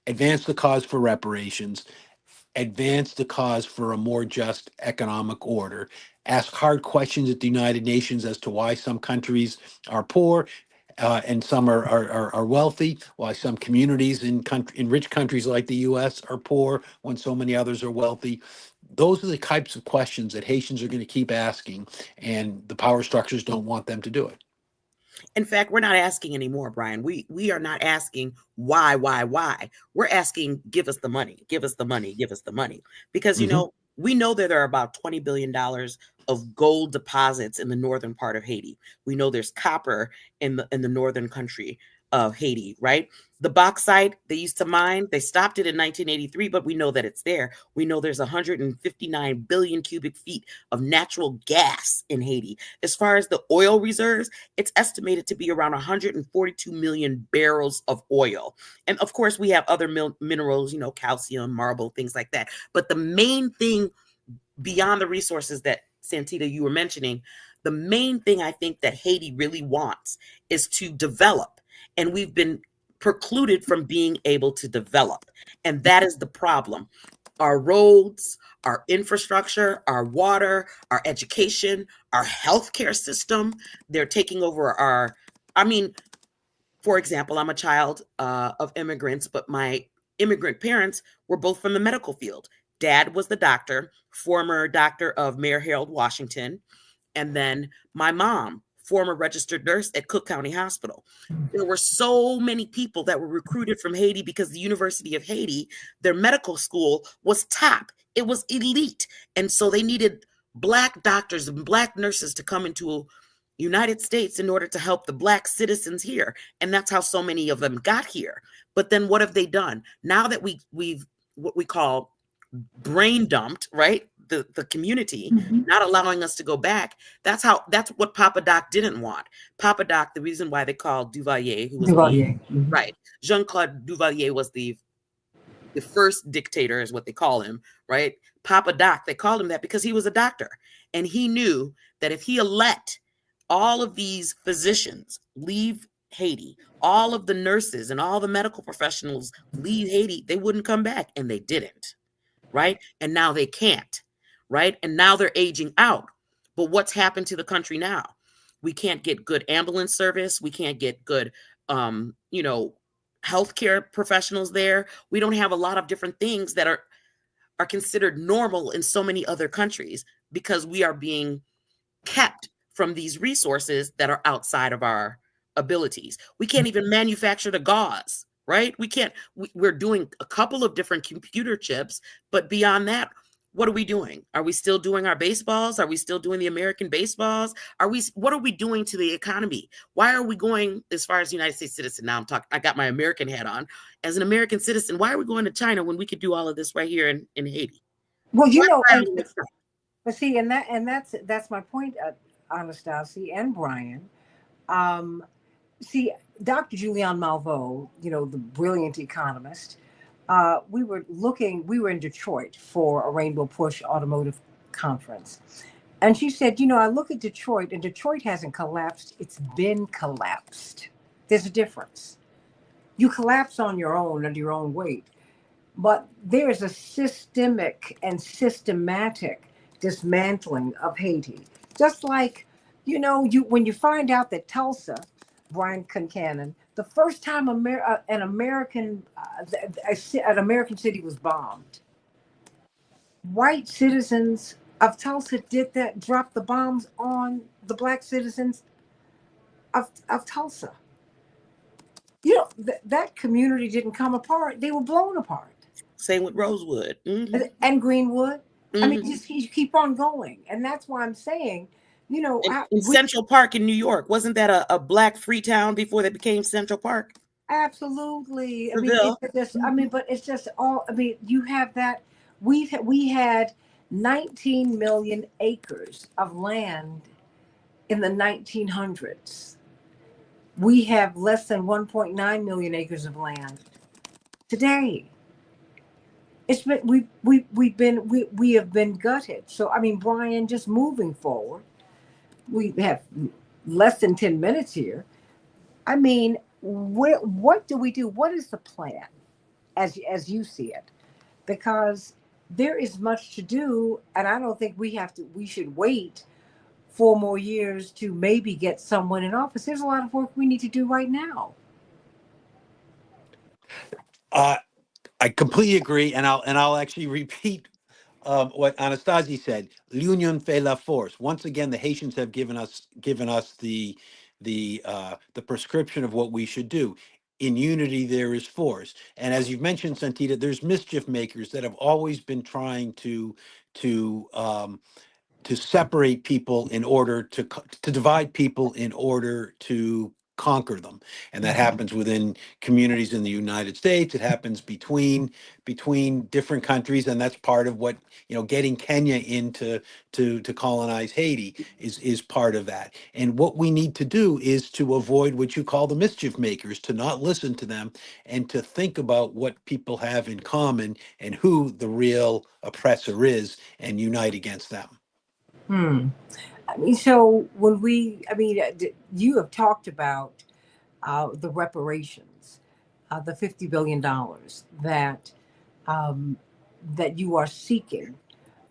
advance the cause for reparations, advance the cause for a more just economic order, ask hard questions at the United Nations as to why some countries are poor and some are wealthy, why some communities in rich countries like the U.S. are poor when so many others are wealthy. Those are the types of questions that Haitians are going to keep asking, and the power structures don't want them to do it. In fact, we're not asking anymore, Brian. We are not asking why. We're asking, give us the money, give us the money, give us the money. Because, we know that there are about $20 billion of gold deposits in the northern part of Haiti. We know there's copper in the northern country of Haiti, right? The bauxite they used to mine, they stopped it in 1983, but we know that it's there. We know there's 159 billion cubic feet of natural gas in Haiti. As far as the oil reserves, it's estimated to be around 142 million barrels of oil. And of course, we have other minerals, calcium, marble, things like that. But the main thing beyond the resources that Santita, you were mentioning, the main thing I think that Haiti really wants is to develop. And we've been precluded from being able to develop. And that is the problem. Our roads, our infrastructure, our water, our education, our healthcare system, they're taking over for example, I'm a child of immigrants, but my immigrant parents were both from the medical field. Dad was the doctor, former doctor of Mayor Harold Washington. And then my mom, former registered nurse at Cook County Hospital. There were so many people that were recruited from Haiti because the University of Haiti, their medical school was top. It was elite. And so they needed Black doctors and Black nurses to come into United States in order to help the Black citizens here. And that's how so many of them got here. But then what have they done? Now that we've what we call brain dumped, right? The community, not allowing us to go back. That's what Papa Doc didn't want. Papa Doc, the reason why they called Duvalier, who was right. Jean-Claude Duvalier was the first dictator, is what they call him, right? Papa Doc, they called him that because he was a doctor. And he knew that if he let all of these physicians leave Haiti, all of the nurses and all the medical professionals leave Haiti, they wouldn't come back. And they didn't, right? And now they can't, right? And now they're aging out. But what's happened to the country now? We can't get good ambulance service. We can't get good, healthcare professionals there. We don't have a lot of different things that are considered normal in so many other countries because we are being kept from these resources that are outside of our abilities. We can't even manufacture the gauze, right? We're doing a couple of different computer chips, but beyond that, what are we doing? Are we still doing our baseballs? Are we still doing the American baseballs? What are we doing to the economy? Why are we going, as far as the United States citizen, now I got my American hat on. As an American citizen, why are we going to China when we could do all of this right here in Haiti? Well, but see, and that's my point, Anastasia and Brian. See, Dr. Julian Malveaux, the brilliant economist, we were in Detroit for a Rainbow Push Automotive Conference. And she said, I look at Detroit, and Detroit hasn't collapsed. It's been collapsed. There's a difference. You collapse on your own, under your own weight. But there is a systemic and systematic dismantling of Haiti. Just like, when you find out that Tulsa, Brian Concannon, the first time an American city was bombed, white citizens of Tulsa did that, dropped the bombs on the Black citizens of Tulsa. That community didn't come apart. They were blown apart. Same with Rosewood. Mm-hmm. And Greenwood. Mm-hmm. I mean, you keep on going. And that's why I'm saying, in Central Park in New York, wasn't that a Black free town before they became Central Park? Absolutely. Seville. But it's just all, you have that. We had 19 million acres of land in the 1900s. We have less than 1.9 million acres of land today. It's been we have been gutted. So I mean, Brian, just moving forward, we have less than 10 minutes here. I mean, what do we do? What is the plan as you see it? Because there is much to do, and I don't think we should wait 4 more years to maybe get someone in office. There's a lot of work we need to do right now. I completely agree, and I'll actually repeat what Anastasia said. L'union fait la force. Once again, the Haitians have given us the prescription of what we should do. In unity, there is force. And as you've mentioned, Santita, there's mischief makers that have always been trying to separate people in order to divide people in order to conquer them, and that happens within communities in the United States. It happens between different countries, and that's part of what, getting Kenya into to colonize Haiti is part of that. And what we need to do is to avoid what you call the mischief makers, to not listen to them, and to think about what people have in common and who the real oppressor is, and unite against them. Hmm. I mean, so you have talked about the reparations, the $50 billion um, that you are seeking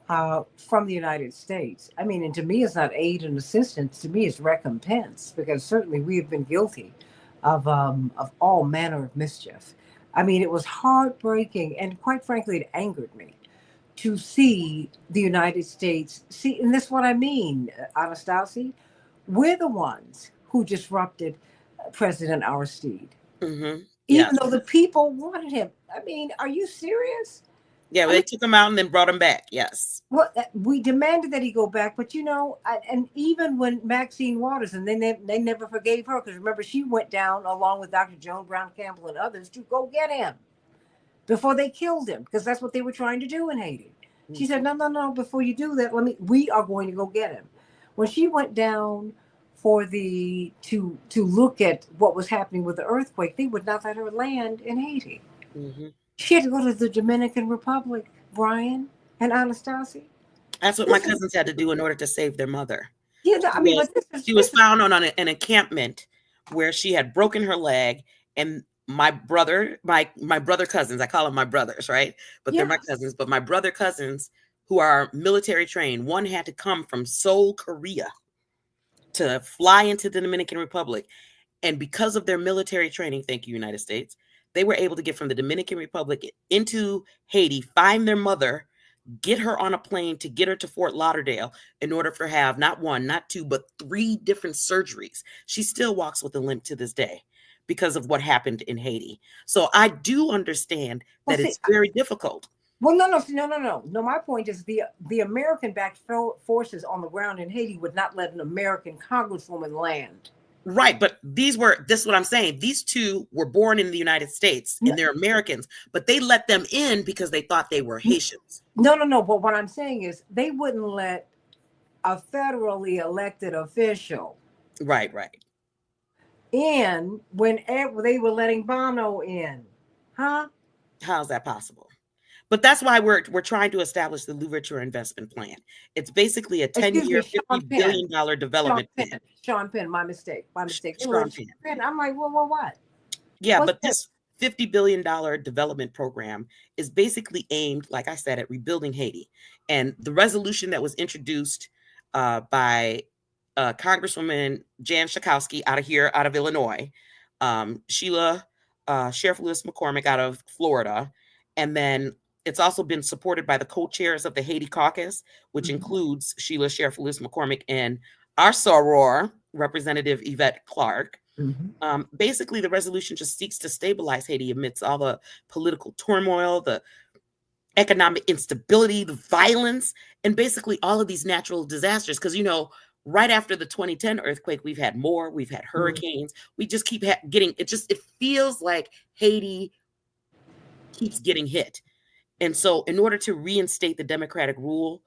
from the United States. I mean, and to me, it's not aid and assistance. To me, it's recompense, because certainly we have been guilty of all manner of mischief. I mean, it was heartbreaking, and quite frankly, it angered me to see the United States see, and that's what I mean, Anastasia. We're the ones who disrupted President Aristide, Mm-hmm. even Yes. though the people wanted him. I mean, are you serious? Yeah, I they mean, took him out and then brought him back. Yes. well, we demanded that he go back, but and even when Maxine Waters, and they never forgave her, because remember, she went down along with Dr. Joan Brown Campbell and others to go get him before they killed him, because that's what they were trying to do in Haiti. She said, no, no, no, before you do that, we are going to go get him. When she went down for to look at what was happening with the earthquake, they would not let her land in Haiti. Mm-hmm. She had to go to the Dominican Republic, Brian and Anastasia. That's what my cousins had to do in order to save their mother. Yeah, I mean, but she was found on an encampment where she had broken her leg, and my brother cousins, I call them my brothers, right? But they're my cousins. But my brother cousins, who are military trained, one had to come from Seoul, Korea, to fly into the Dominican Republic. And because of their military training, thank you, United States, they were able to get from the Dominican Republic into Haiti, find their mother, get her on a plane to get her to Fort Lauderdale in order for her to have not one, not two, but 3 different surgeries. She still walks with a limp to this day because of what happened in Haiti. So I do understand that it's very difficult. Well, no. My point is the American-backed forces on the ground in Haiti would not let an American congresswoman land. Right, but this is what I'm saying. These two were born in the United States, and they're Americans, but they let them in because they thought they were Haitians. No. But what I'm saying is they wouldn't let a federally elected official. Right. In whenever they were letting Bono in, huh? How's that possible? But that's why we're trying to establish the Louverture Investment Plan. It's basically a 10-year, $50 billion development plan. Sean Penn, my mistake. Sean Penn. I'm like, well, what? Yeah, but this $50 billion development program is basically aimed, like I said, at rebuilding Haiti. And the resolution that was introduced by Congresswoman Jan Schakowsky out of Illinois, Sheila Sheriff Lewis McCormick out of Florida, and then it's also been supported by the co-chairs of the Haiti Caucus, which includes Sheila Sheriff Lewis McCormick and our soror, Representative Yvette Clarke. Basically, the resolution just seeks to stabilize Haiti amidst all the political turmoil, the economic instability, the violence, and basically all of these natural disasters. Because, right after the 2010 earthquake, we've had hurricanes. We just keep getting, it feels like Haiti keeps getting hit. And so, in order to reinstate the democratic rule,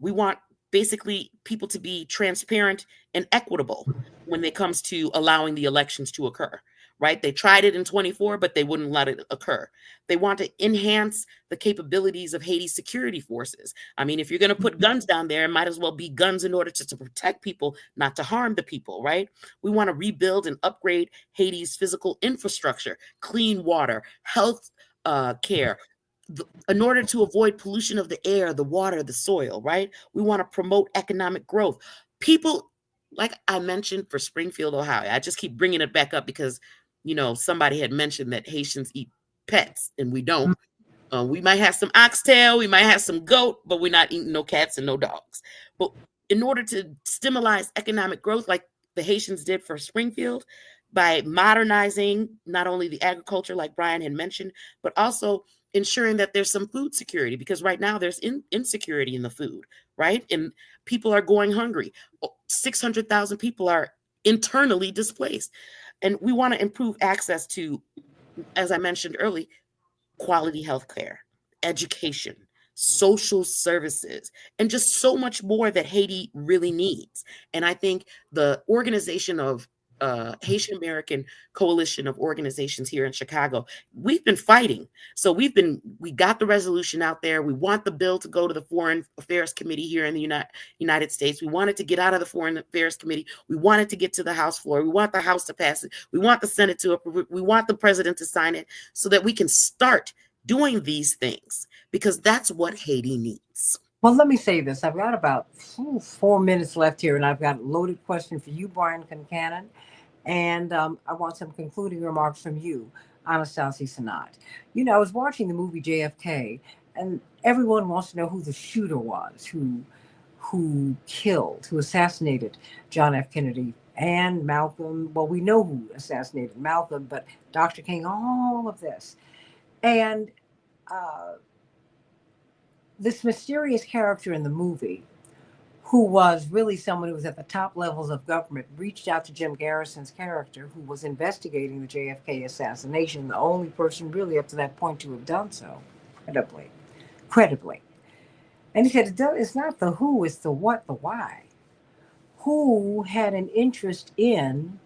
we want basically people to be transparent and equitable when it comes to allowing the elections to occur. Right? They tried it in 24, but they wouldn't let it occur. They want to enhance the capabilities of Haiti's security forces. I mean, if you're going to put guns down there, it might as well be guns in order to protect people, not to harm the people, right? We want to rebuild and upgrade Haiti's physical infrastructure, clean water, health care, in order to avoid pollution of the air, the water, the soil, right? We want to promote economic growth. People, like I mentioned for Springfield, Ohio, I just keep bringing it back up because, somebody had mentioned that Haitians eat pets and we don't. We might have some oxtail, we might have some goat, but we're not eating no cats and no dogs. But in order to stimulate economic growth, like the Haitians did for Springfield, by modernizing not only the agriculture, like Brian had mentioned, but also ensuring that there's some food security, because right now there's insecurity in the food, right? And people are going hungry. 600,000 people are internally displaced. And we want to improve access to, as I mentioned earlier, quality health care, education, social services, and just so much more that Haiti really needs. And I think the organization of Haitian American Coalition of Organizations here in Chicago, we've been fighting. So we got the resolution out there. We want the bill to go to the Foreign Affairs Committee here in the United States. We want it to get out of the Foreign Affairs Committee. We want it to get to the House floor. We want the House to pass it. We want the Senate to approve it. We want the president to sign it so that we can start doing these things, because that's what Haiti needs. Well, let me say this. I've got about 4 minutes left here, and I've got a loaded question for you, Brian Concannon. And I want some concluding remarks from you, Anastasia Sanat. I was watching the movie JFK, and everyone wants to know who the shooter was, who assassinated John F. Kennedy and Malcolm. Well, we know who assassinated Malcolm, but Dr. King, all of this. And this mysterious character in the movie, who was really someone who was at the top levels of government, reached out to Jim Garrison's character, who was investigating the JFK assassination, the only person really up to that point to have done so, credibly. And he said, it's not the who, it's the what, the why. Who had an interest in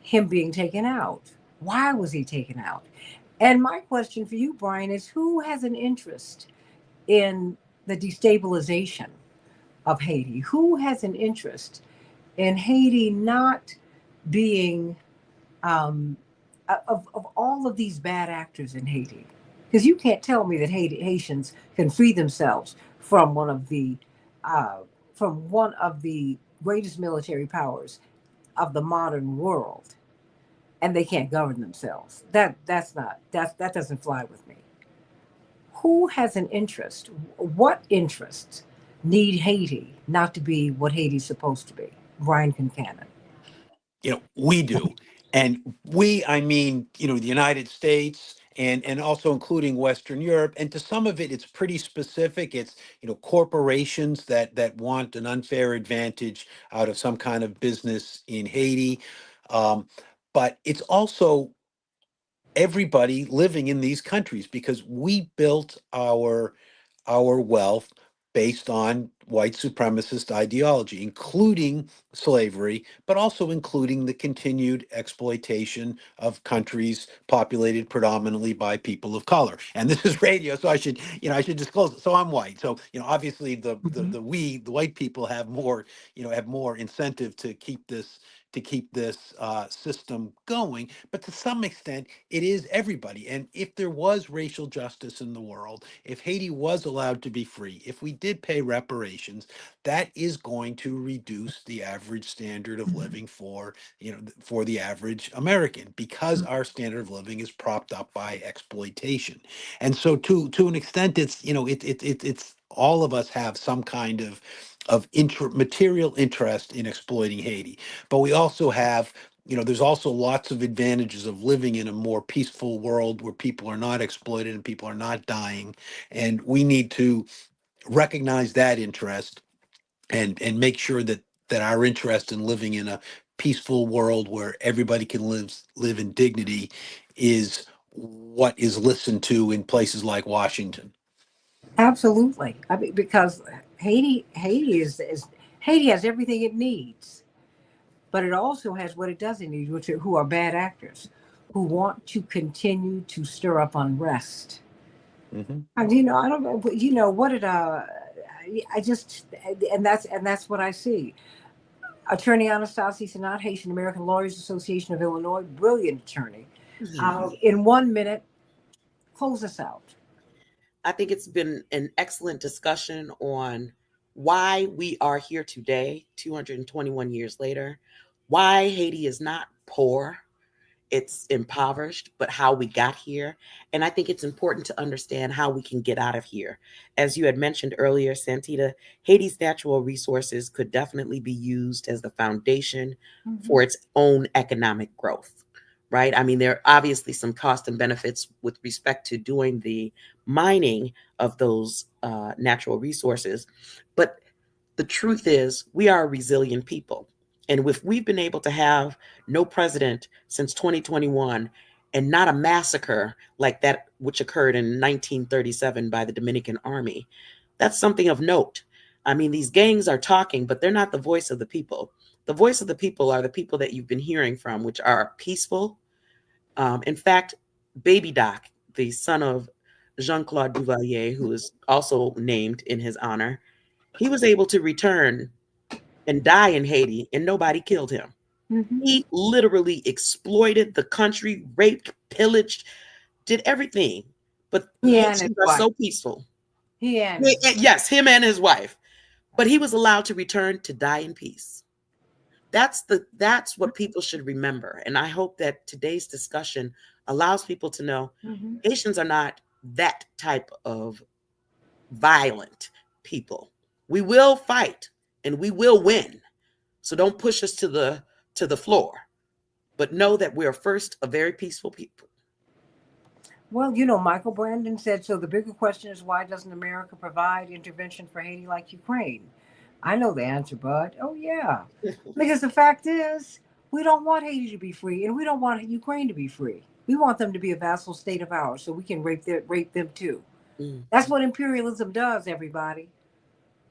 him being taken out? Why was he taken out? And my question for you, Brian, is who has an interest in the destabilization of Haiti? Who has an interest in Haiti not being of all of these bad actors in Haiti? Because you can't tell me that Haitians can free themselves from one of the greatest military powers of the modern world, and they can't govern themselves. That doesn't fly with me. Who has an interest? What interests need Haiti not to be what Haiti's supposed to be? Brian Concannon. We do. And I mean, the United States and also including Western Europe. And to some of it, it's pretty specific. It's, corporations that want an unfair advantage out of some kind of business in Haiti. But it's also everybody living in these countries, because we built our wealth based on white supremacist ideology, including slavery, but also including the continued exploitation of countries populated predominantly by people of color. And this is radio, so I should disclose it. So I'm white. So, obviously the white people have more incentive to keep this system going. But to some extent, it is everybody. And if there was racial justice in the world, if Haiti was allowed to be free, if we did pay reparations, that is going to reduce the average standard of living for the average American, because our standard of living is propped up by exploitation. And so to an extent, it's all of us have some kind of material interest in exploiting Haiti. But we also have, there's also lots of advantages of living in a more peaceful world where people are not exploited and people are not dying. And we need to recognize that interest and make sure that our interest in living in a peaceful world where everybody can live in dignity is what is listened to in places like Washington. Absolutely. I mean, because Haiti is Haiti has everything it needs, but it also has what it doesn't need, who are bad actors, who want to continue to stir up unrest. Hmm. And I don't know, what did I just, and that's what I see. Attorney Anastasi Sanat, Haitian American Lawyers Association of Illinois, brilliant attorney. In 1 minute, close us out. I think it's been an excellent discussion on why we are here today, 221 years later, why Haiti is not poor, it's impoverished, but how we got here. And I think it's important to understand how we can get out of here. As you had mentioned earlier, Santita, Haiti's natural resources could definitely be used as the foundation for its own economic growth, right? I mean, there are obviously some cost and benefits with respect to doing the mining of those natural resources. But the truth is, we are a resilient people. And if we've been able to have no president since 2021 and not a massacre like that which occurred in 1937 by the Dominican Army, that's something of note. I mean, these gangs are talking, but they're not the voice of the people. The voice of the people are the people that you've been hearing from, which are peaceful. In fact, Baby Doc, the son of Jean-Claude Duvalier, who is also named in his honor, he was able to return and die in Haiti, and nobody killed him. Mm-hmm. He literally exploited the country, raped, pillaged, did everything. But He and his Haitians are wife. so peaceful. He and his wife. Yes, him and his wife. But he was allowed to return to die in peace. That's what people should remember. And I hope that today's discussion allows people to know Haitians are not that type of violent people. We will fight and we will win. So don't push us to the floor, but know that we are first a very peaceful people. Well, Michael Brandon said, so the bigger question is, why doesn't America provide intervention for Haiti like Ukraine? I know the answer, bud. Oh, yeah. Because the fact is, we don't want Haiti to be free, and we don't want Ukraine to be free. We want them to be a vassal state of ours so we can rape them too. That's what imperialism does, everybody.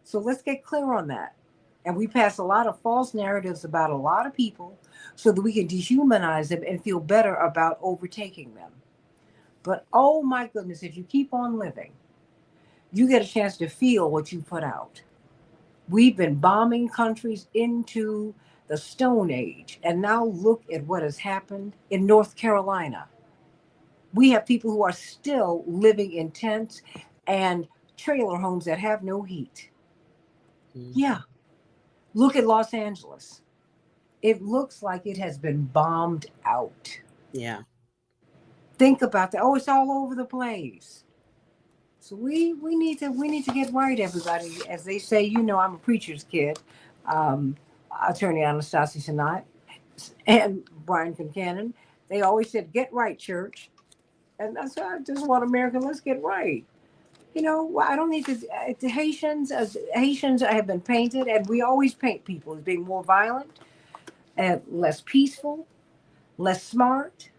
So let's get clear on that. And we pass a lot of false narratives about a lot of people so that we can dehumanize them and feel better about overtaking them. But oh my goodness, if you keep on living, you get a chance to feel what you put out. We've been bombing countries into the Stone Age. And now look at what has happened in North Carolina. We have people who are still living in tents and trailer homes that have no heat. Yeah. Look at Los Angeles. It looks like it has been bombed out. Yeah. Think about that. Oh, it's all over the place. So we need to get right, everybody. As they say, I'm a preacher's kid. Attorney Anastasi Sanat and Brian Concannon. They always said, "Get right, church," and that's why I just want America. Let's get right. I don't need to. The Haitians have been painted, and we always paint people as being more violent and less peaceful, less smart,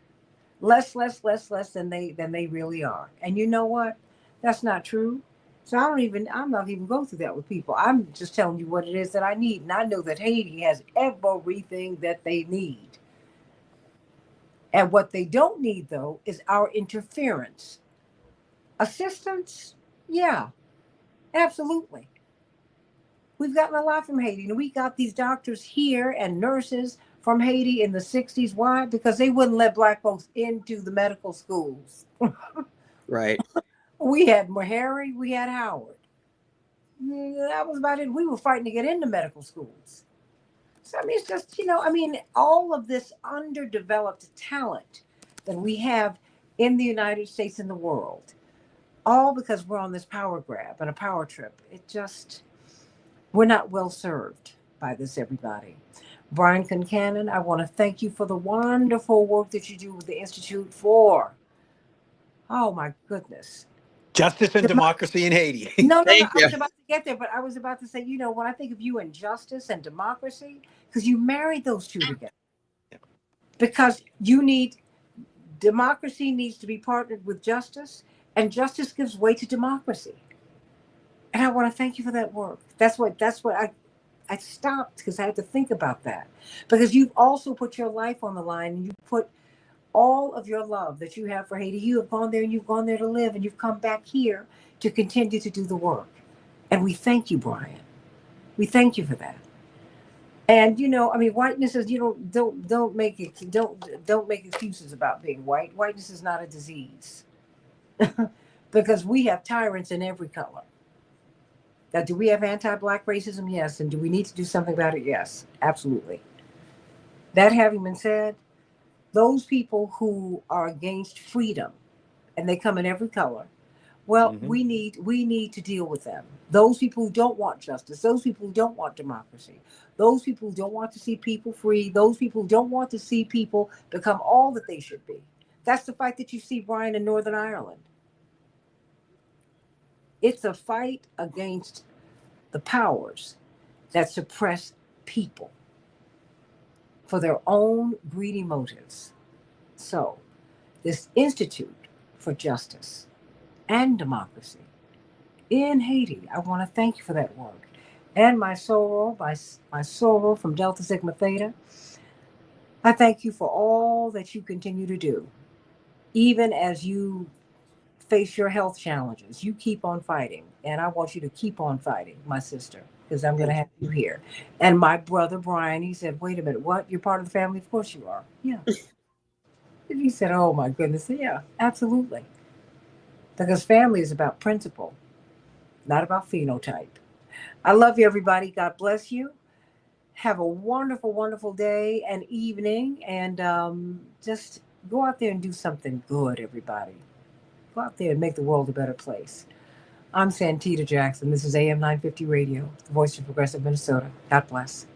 less than they really are. And you know what? That's not true. So I'm not even going through that with people. I'm just telling you what it is that I need. And I know that Haiti has everything that they need. And what they don't need, though, is our interference. Assistance? Yeah, absolutely. We've gotten a lot from Haiti. And we got these doctors here and nurses from Haiti in the 60s. Why? Because they wouldn't let Black folks into the medical schools. Right. We had Meharry, we had Howard. That was about it. We were fighting to get into medical schools. So, it's just, all of this underdeveloped talent that we have in the United States and the world, all because we're on this power grab and a power trip. We're not well served by this, everybody. Brian Concannon, I want to thank you for the wonderful work that you do with the Institute for, oh my goodness, Justice and democracy in Haiti. No. Thank I you. was about to get there, but I was about to say, when I think of you and justice and democracy, because you married those two together. Because you need democracy needs to be partnered with justice, and justice gives way to democracy. And I want to thank you for that work. That's what I stopped because I had to think about that. Because you've also put your life on the line, and you put all of your love that you have for Haiti. You have gone there, and you've gone there to live, and you've come back here to continue to do the work. And we thank you, Brian. We thank you for that. And I mean, whiteness is, don't make it, don't make excuses about being white. Whiteness is not a disease. Because we have tyrants in every color. Now, do we have anti-Black racism? Yes. And do we need to do something about it? Yes, absolutely. That having been said, those people who are against freedom, and they come in every color, well, we need to deal with them. Those people who don't want justice, those people who don't want democracy, those people who don't want to see people free, those people who don't want to see people become all that they should be. That's the fight that you see, Brian, in Northern Ireland. It's a fight against the powers that suppress people for their own greedy motives. So, this Institute for Justice and Democracy in Haiti, I want to thank you for that work. And my soror, my soror from Delta Sigma Theta, I thank you for all that you continue to do, even as you face your health challenges. You keep on fighting, and I want you to keep on fighting, my sister, because I'm going to have you here. And my brother Brian, he said, "Wait a minute, what? You're part of the family? Of course you are." Yeah. And he said, "Oh my goodness, yeah, absolutely." Because family is about principle, not about phenotype. I love you, everybody. God bless you. Have a wonderful, wonderful day and evening, and just go out there and do something good, everybody. Go out there and make the world a better place. I'm Santita Jackson. This is AM 950 Radio, the voice of progressive Minnesota. God bless.